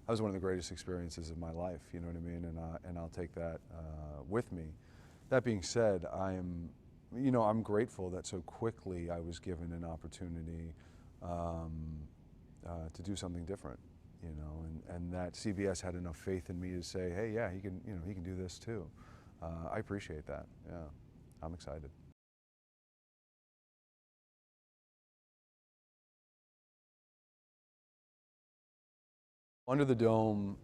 that was one of the greatest experiences of my life, you know what I mean? And I'll take that with me. That being said, I'm grateful that so quickly I was given an opportunity to do something different, and that CBS had enough faith in me to say, hey, yeah, he can do this too. I appreciate that. Yeah, I'm excited. Under the Dome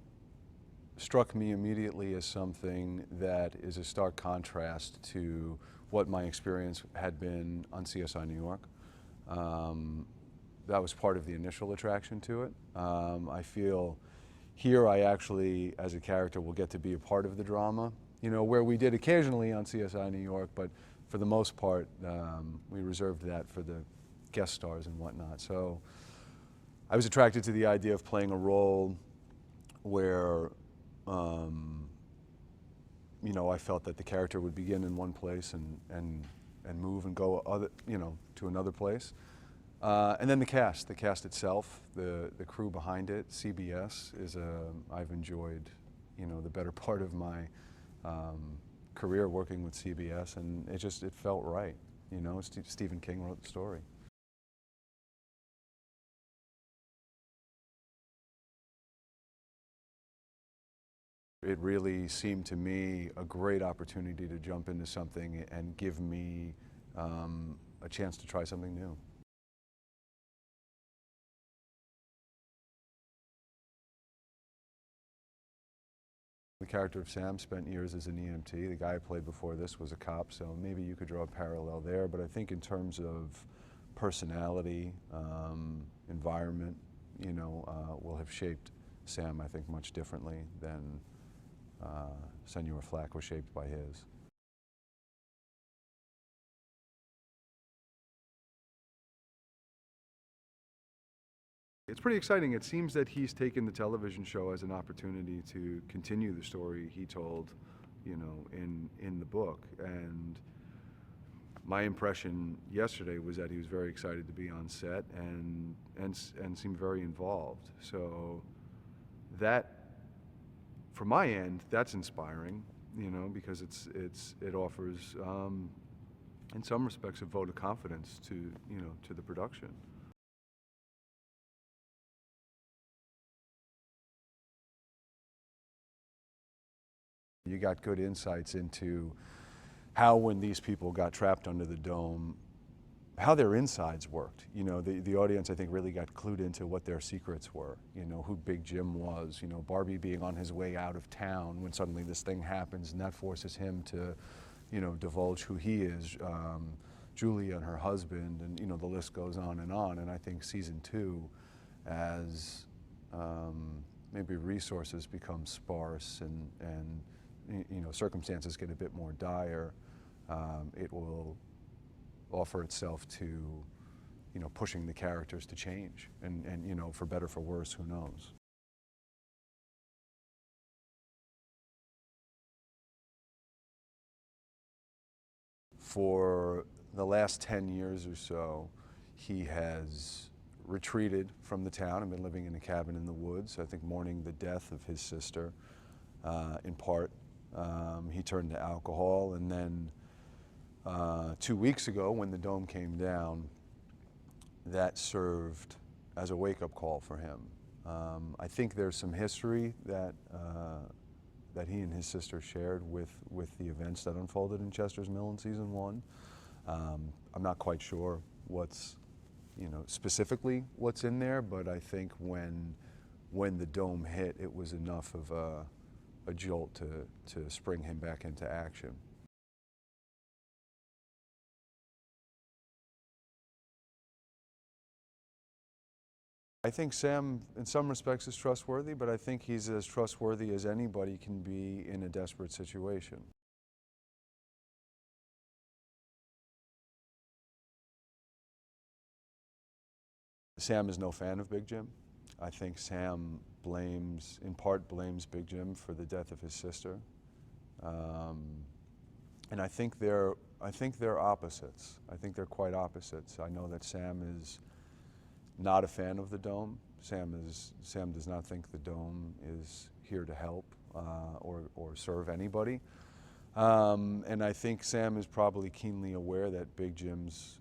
struck me immediately as something that is a stark contrast to what my experience had been on CSI New York. That was part of the initial attraction to it. I feel here I actually, as a character, will get to be a part of the drama, where we did occasionally on CSI New York, but for the most part, we reserved that for the guest stars and whatnot. So I was attracted to the idea of playing a role where I felt that the character would begin in one place and move and go to another place. And then the cast itself, the crew behind it, CBS I've enjoyed, the better part of my career working with CBS, and it felt right. Stephen King wrote the story. It really seemed to me a great opportunity to jump into something and give me a chance to try something new. The character of Sam spent years as an EMT. The guy I played before this was a cop, so maybe you could draw a parallel there. But I think in terms of personality, environment, will have shaped Sam, I think, much differently than Senor Flack was shaped by his. It's pretty exciting. It seems that he's taken the television show as an opportunity to continue the story he told, in the book. And my impression yesterday was that he was very excited to be on set and seemed very involved. So that, from my end, that's inspiring, because it offers, in some respects, a vote of confidence to the production. You got good insights into how, when these people got trapped under the dome, how their insides worked. The audience, I think, really got clued into what their secrets were, who Big Jim was, Barbie being on his way out of town when suddenly this thing happens, and that forces him to, divulge who he is, Julia and her husband, and, the list goes on. And I think season 2, as maybe resources become sparse and circumstances get a bit more dire, it will offer itself to, pushing the characters to change, and for better, for worse, who knows. For the last 10 years or so, he has retreated from the town and been living in a cabin in the woods, I think mourning the death of his sister, in part. He turned to alcohol, and then 2 weeks ago, when the dome came down, that served as a wake-up call for him. I think there's some history that he and his sister shared with the events that unfolded in Chester's Mill in season 1. I'm not quite sure what's, specifically what's in there, but I think when the dome hit, it was enough of a jolt to spring him back into action. I think Sam, in some respects, is trustworthy, but I think he's as trustworthy as anybody can be in a desperate situation. Sam is no fan of Big Jim. I think Sam in part blames Big Jim for the death of his sister. And I think they're opposites. I think they're quite opposites. I know that Sam is not a fan of the dome. Sam does not think the Dome is here to help or serve anybody. And I think Sam is probably keenly aware that Big Jim's,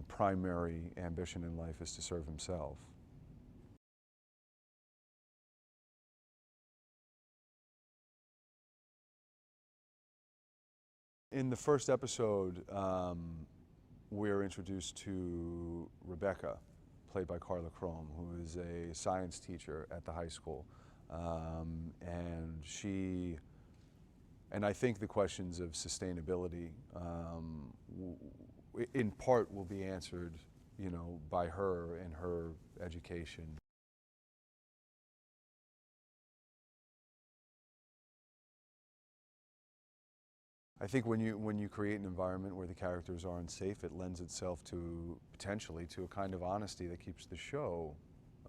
primary ambition in life is to serve himself. In the first episode, we're introduced to Rebecca, played by Carla Chrome, who is a science teacher at the high school. And I think the questions of sustainability, in part, will be answered, by her and her education. I think when you create an environment where the characters aren't safe, it lends itself to, potentially, to a kind of honesty that keeps the show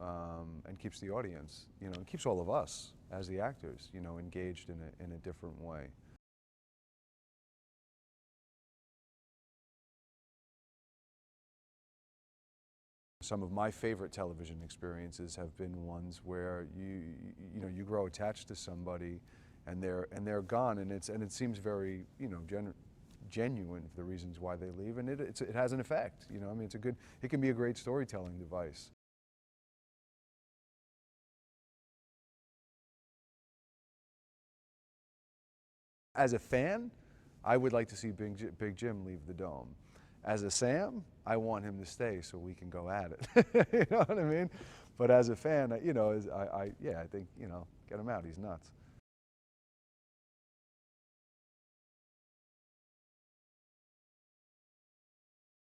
and keeps the audience, and keeps all of us as the actors, engaged in a different way. Some of my favorite television experiences have been ones where you grow attached to somebody, and they're gone, and it seems very genuine for the reasons why they leave, and it has an effect. I mean, it can be a great storytelling device. As a fan, I would like to see Big Jim leave the Dome. As a Sam, I want him to stay so we can go at it. You know what I mean? But as a fan, I think, get him out. He's nuts.